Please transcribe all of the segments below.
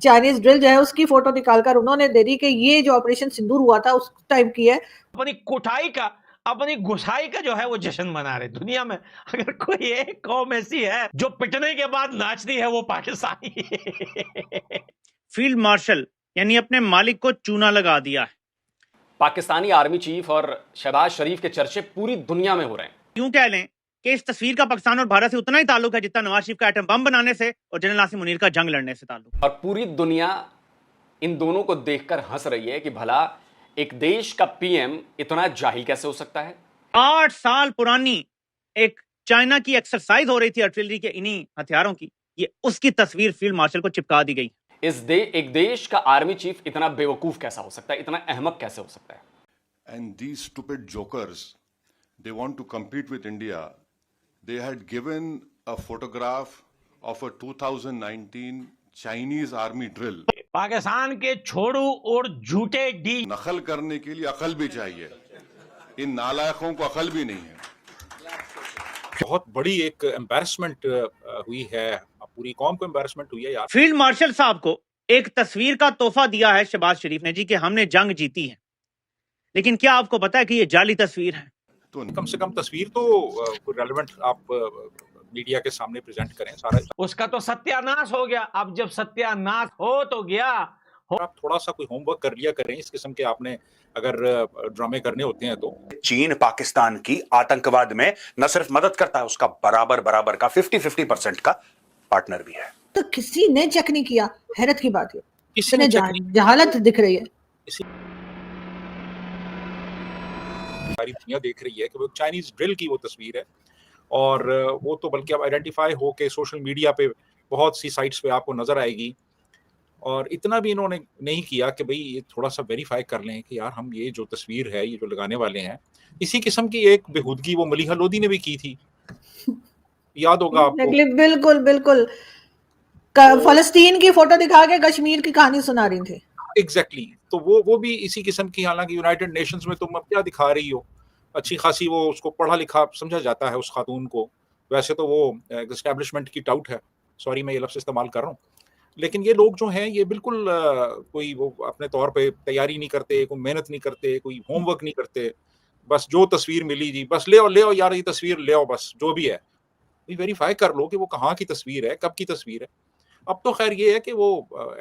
Chinese drill जो है उसकी फोटो निकालकर उन्होंने दे दी कि ये जो ऑपरेशन सिंदूर हुआ था उस टाइम की है। अपनी कुटाई का, अपनी घुसाई का जो है वो जश्न मना रहे दुनिया में। अगर कोई एक कौम ऐसी है जो पिटने के बाद नाचती है वो पाकिस्तानी है। फील्ड मार्शल यानी अपने मालिक को चूना लगा दिया है। पाकिस्तानी आर्मी चीफ और शहबाज शरीफ के चर्चे पूरी दुनिया में हो रहे हैं। यूं कह लें कि इस तस्वीर का पाकिस्तान और भारत से उतना ही ताल्लुक है जितना नवाज शरीफ का एटम बम बनाने से और जनरल आसिम मुनीर का जंग लड़ने से ताल्लुक। और पूरी दुनिया इन दोनों को देखकर हंस रही है कि भला एक देश का पीएम इतना जाहिल कैसे हो सकता है। 8 साल पुरानी एक चाइना की एक्सरसाइज हो रही थी आर्टिलरी के इन्हीं हथियारों की, ये उसकी तस्वीर फील्ड मार्शल को चिपका दी गई। एक देश का आर्मी चीफ इतना बेवकूफ कैसा हो सकता है, इतना अहमक कैसे हो सकता है। And these stupid jokers, they want to compete with India. They had given a photograph of a 2019 Chinese army drill. Pakistan के छोड़ू और झूठे डी नकल करने के लिए अकल भी चाहिए, इन नालायकों को अकल भी नहीं है। बहुत बड़ी एक एम्बैरसमेंट हुई है, पूरी कौम को एम्बैरसमेंट हुई है यार। फील्ड मार्शल साहब को एक तस्वीर का तोहफा दिया है शहबाज शरीफ ने जी कि हमने जंग जीती है, लेकिन क्या आपको पता है कि ये जाली तस्वीर है? तो कम से कम तस्वीर तो रेलेवेंट आप मीडिया के सामने प्रेजेंट करें सारा। उसका तो सत्यानाश हो गया। अब जब सत्यानाश हो तो गया आप थोड़ा सा कोई होमवर्क कर लिया करें इस किस्म के, आपने अगर ड्रामे करने होते हैं तो। चीन पाकिस्तान की आतंकवाद में न सिर्फ मदद करता है, उसका बराबर का 50-50% का पार्टनर भी है। तो किसी ने चेक नहीं किया, हैरत की बात है। किसी ने जहालत दिख रही है। सारी दुनिया देख रही है कि वो चाइनीज ड्रिल की वो तस्वीर है, और वो तो बल्कि अब आइडेंटिफाई हो के सोशल मीडिया पे बहुत सी साइट्स पे आपको नजर आएगी। और इतना भी इन्होंने नहीं किया कि भाई ये थोड़ा सा वेरीफाई कर लें कि यार हम ये जो तस्वीर है, ये जो लगाने वाले हैं, इसी किस्म की एक बेहूदगी वो मलीहा लोधी ने भी की थी, याद होगा आपको। बिल्कुल बिल्कुल, फलस्तीन की फोटो दिखा के कश्मीर की कहानी सुना रही थी। एग्जैक्टली तो वो भी इसी किस्म की, हालांकि यूनाइटेड नेशंस में तुम अब क्या दिखा रही हो, अच्छी खासी वो उसको पढ़ा लिखा समझा जाता है उस खातून को। वैसे तो वो एस्टेब्लिशमेंट की टाउट है, सॉरी मैं ये लफ्ज़ इस्तेमाल कर रहा हूँ, लेकिन ये लोग जो हैं ये बिल्कुल कोई वो अपने तौर पे तैयारी नहीं करते, कोई मेहनत नहीं करते, कोई होमवर्क नहीं करते, बस जो तस्वीर मिली जी बस ले आओ यार ये तस्वीर ले आओ, बस जो भी है वेरीफाई कर लो कि वो कहाँ की तस्वीर है, कब की तस्वीर है। अब तो खैर ये है कि वो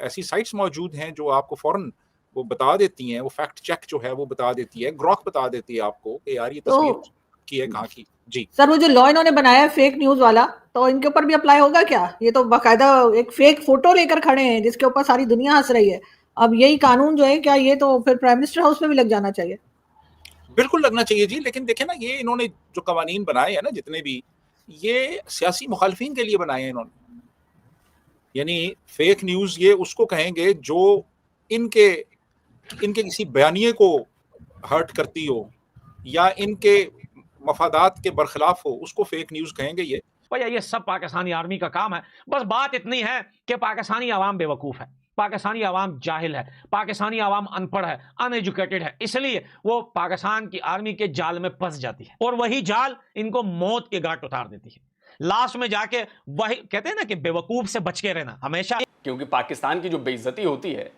ऐसी साइट्स मौजूद हैं जो आपको फौरन वो बता देती हैं, वो फैक्ट चेक जो है वो बता देती है, ग्रॉक बता देती है आपको कि यार ये तस्वीर की है कहाँ की। जी सर, वो जो लॉ इन्होंने बनाया है फेक न्यूज वाला, तो इनके ऊपर भी अप्लाई होगा क्या? ये तो बाकायदा एक फेक फोटो लेकर खड़े हैं जिसके ऊपर सारी दुनिया हंस रही है। अब यही कानून जो है, क्या ये तो फिर प्राइम मिनिस्टर हाउस में भी लग जाना चाहिए? बिल्कुल लगना चाहिए जी, लेकिन देखें ना ये इन्होंने जो कवानीन बनाए हैं ना जितने भी, ये सियासी मुखालफिन के लिए बनाए हैं इन्होंने। यानी फेक न्यूज ये उसको कहेंगे जो इनके किसी बयानिए को हर्ट करती हो या इनके मफादात के बरखिलाफ हो, उसको फेक न्यूज कहेंगे। ये भैया ये सब पाकिस्तानी आर्मी का काम है। बस बात इतनी है कि पाकिस्तानी आवाम बेवकूफ है, पाकिस्तानी आवाम जाहिल है, पाकिस्तानी आवाम अनपढ़ है, अनएजुकेटेड है, इसलिए वो पाकिस्तान की आर्मी के जाल में फंस जाती है और वही जाल इनको मौत के घाट उतार देती है। लास्ट में जाके वही कहते हैं ना कि बेवकूफ से बच के रहना हमेशा, क्योंकि पाकिस्तान की जो बेइज्जती होती है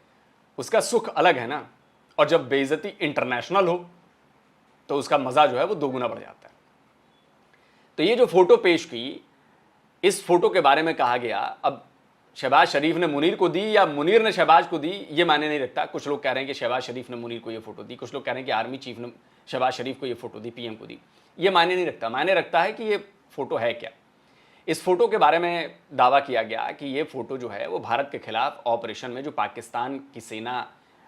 उसका सुख अलग है ना, और जब बेइज्जती इंटरनेशनल हो तो उसका मजा जो है वो दोगुना बढ़ जाता है। तो ये जो फोटो पेश की, इस फोटो के बारे में कहा गया, अब शहबाज शरीफ ने मुनीर को दी या मुनीर ने शहबाज को दी ये मायने नहीं रखता। कुछ लोग कह रहे हैं कि शहबाज शरीफ ने मुनीर को ये फोटो दी, कुछ लोग कह रहे हैं कि आर्मी चीफ ने शहबाज शरीफ को ये फोटो दी, पीएम को दी। ये मायने नहीं रखता, मायने रखता है कि ये फोटो है क्या। इस फोटो के बारे में दावा किया गया कि ये फोटो जो है वो भारत के खिलाफ ऑपरेशन में जो पाकिस्तान की सेना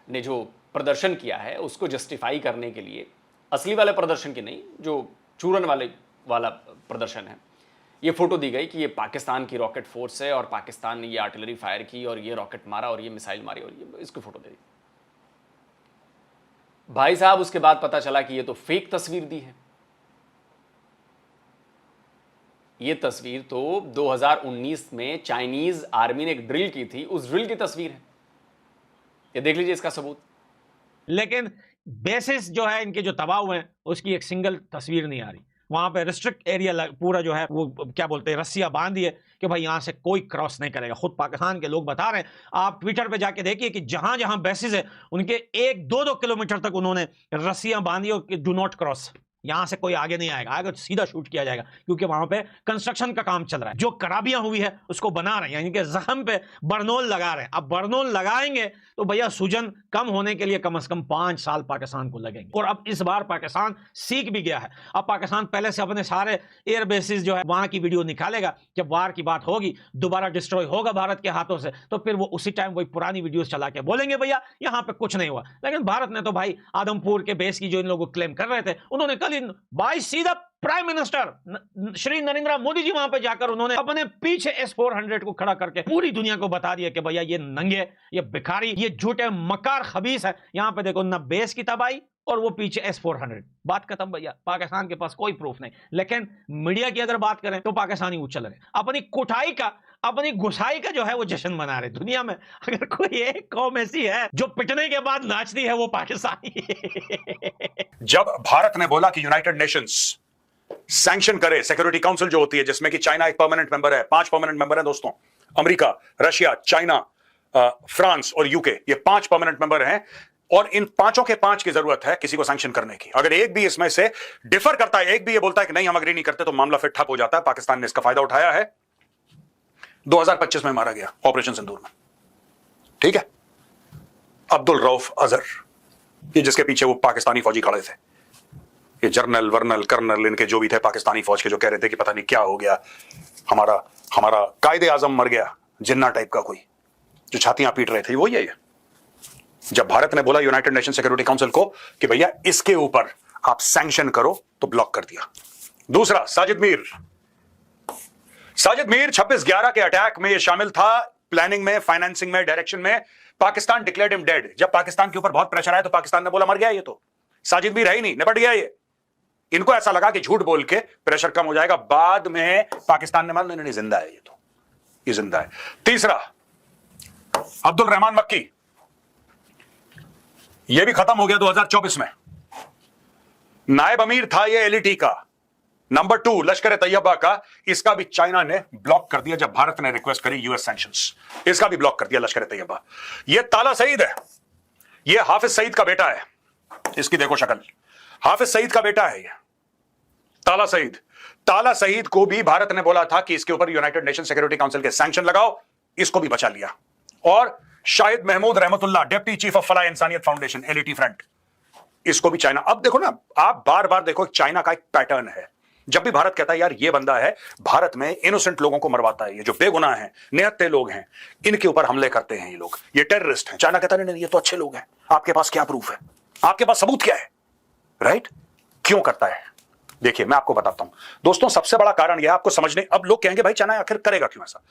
ने जो प्रदर्शन किया है उसको जस्टिफाई करने के लिए, असली वाले प्रदर्शन की नहीं, जो चूरन वाला प्रदर्शन है, ये फोटो दी गई कि ये पाकिस्तान की रॉकेट फोर्स है और पाकिस्तान ने ये आर्टिलरी फायर की और ये रॉकेट मारा और ये मिसाइल मारी और ये इसकी फोटो दे दी। भाई साहब उसके बाद पता चला कि ये तो फेक तस्वीर दी है। ये तस्वीर तो 2019 में चाइनीज आर्मी ने एक ड्रिल की थी, उस ड्रिल की तस्वीर है। ये देख लीजिए इसका सबूत। लेकिन बेसिस जो है इनके जो तबाह हुए हैं उसकी एक सिंगल तस्वीर नहीं आ रही। वहां पे रिस्ट्रिक्ट एरिया पूरा जो है वो क्या बोलते हैं रस्सियां बांध दी है कि भाई यहां से कोई क्रॉस नहीं करेगा। खुद पाकिस्तान के लोग बता रहे हैं, आप ट्विटर पे जाके देखिए कि जहां जहां बेसिस है उनके 1-2 किलोमीटर तक उन्होंने रस्सियां बांधी और डू नॉट क्रॉस, यहां से कोई आगे नहीं आएगा तो सीधा शूट किया जाएगा, क्योंकि वहां पे कंस्ट्रक्शन का काम चल रहा है। जो खराबियां हुई है उसको बना रहे हैं, यानी कि जख्म पे बर्नोल लगा रहे हैं। अब बर्नोल लगाएंगे तो भैया सूजन कम होने के लिए कम से कम 5 साल पाकिस्तान को लगेंगे। और अब इस बार पाकिस्तान सीख भी गया है। अब पाकिस्तान पहले से अपने सारे एयर बेसिस जो है वहां की वीडियो निकालेगा, जब वार की बात होगी, दोबारा डिस्ट्रॉय होगा भारत के हाथों से, तो फिर वो उसी टाइम वही पुरानी वीडियोस चला के बोलेंगे भैया यहां पे कुछ नहीं हुआ। लेकिन भारत ने तो भाई आदमपुर के बेस की जो इन लोगों को क्लेम कर रहे थे, उन्होंने कल भाई सीधा प्राइम मिनिस्टर श्री नरेंद्र मोदी जी वहां पे जाकर उन्होंने अपने पीछे S-400 को खड़ा करके पूरी दुनिया को बता दिया कि भैया ये नंगे, ये भिखारी, ये झूठे मकार खबीस है। यहां पे देखो ना बेस की तबाही और वो पीछे S-400, बात खत्म भैया। पाकिस्तान के पास कोई प्रूफ नहीं। लेकिन मीडिया की अगर बात करें तो पाकिस्तानी उछल रहे, अपनी कुटाई का, अपनी घुसाई का जो है वो जश्न मना रहे। दुनिया में अगर कोई एक कौम ऐसी है जो पिटने के बाद नाचती है वो पाकिस्तानी है। जब भारत ने बोला कि यूनाइटेड नेशंस सैंक्शन करे, सिक्योरिटी काउंसिल जो होती है जिसमें कि चाइना एक परमानेंट मेंबर है, 5 परमानेंट मेंबर है दोस्तों, अमेरिका, रशिया, चाइना, फ्रांस और यूके, ये 5 परमानेंट मेंबर हैं और इन पांचों के 5 की जरूरत है किसी को सैंक्शन करने की। अगर एक भी इसमें से डिफर करता है, एक भी ये बोलता है कि नहीं हम अग्री नहीं करते, तो मामला फिर ठप हो जाता है। पाकिस्तान ने इसका फायदा उठाया है, 2025 में मारा गया ऑपरेशन सिंदूर में, ठीक है। अब्दुल रऊफ अजहर, ये जिसके पीछे वो पाकिस्तानी फौजी खड़े थे, ये जर्नल वर्नल कर्नल इनके जो भी थे पाकिस्तानी फौज के, जो कह रहे थे कि पता नहीं क्या हो गया, हमारा कायदे आजम मर गया, जिन्ना टाइप का कोई, जो छातियां पीट रहे थे, वो ये। जब भारत ने बोला यूनाइटेड नेशन सिक्योरिटी काउंसिल को कि भैया इसके ऊपर आप सैंक्शन करो, तो ब्लॉक कर दिया। दूसरा, साजिद मीर 26/11 के अटैक में ये शामिल था, प्लानिंग में, फाइनेंसिंग में, डायरेक्शन में। Pakistan declared him dead. जब पाकिस्तान के ऊपर बहुत प्रेशर आया तो पाकिस्तान ने बोला मर गया ये, तो साजिद मीर है ही नहीं, निपट गया ये। इनको ऐसा लगा कि झूठ बोल के प्रेशर कम हो जाएगा, बाद में पाकिस्तान ने माना नहीं, जिंदा है ये, तो ये जिंदा है। तीसरा, अब्दुल रहमान मक्की, ये भी खत्म हो गया 2024 में। नायब अमीर था ये एलईटी का। नंबर 2 लश्कर तैयबा का, इसका भी चाइना ने ब्लॉक कर दिया जब भारत ने रिक्वेस्ट करी यूएस सैंक्शंस, इसका भी ब्लॉक कर दिया लश्कर तैयबा। ये ताला सईद है, ये हाफिज सईद का बेटा है, इसकी देखो शक्ल, हाफिज सईद का बेटा है ये ताला सईद। ताला सईद को भी भारत ने बोला था कि इसके ऊपर यूनाइटेड नेशन सिक्योरिटी काउंसिल के सैंक्शन लगाओ, इसको भी बचा लिया। और शाहिद महमूद रहमतुल्लाह, डिप्टी चीफ ऑफ फलाह इंसानियत फाउंडेशन, एलईटी फ्रंट, इसको भी चाइना। अब देखो ना, आप बार बार देखो, चाइना का एक पैटर्न है। जब भी भारत कहता है यार ये बंदा है, भारत में इनोसेंट लोगों को मरवाता है, ये जो बेगुनाह हैं, निहत्थे लोग हैं, इनके ऊपर हमले करते हैं ये लोग, ये टेररिस्ट हैं। चाइना कहता नहीं, ये तो अच्छे लोग हैं, आपके पास क्या प्रूफ है, आपके पास सबूत क्या है, राइट? क्यों करता है? देखिए मैं आपको बताता हूं दोस्तों, सबसे बड़ा कारण यह आपको समझने, अब लोग कहेंगे भाई चाइना आखिर करेगा क्यों ऐसा?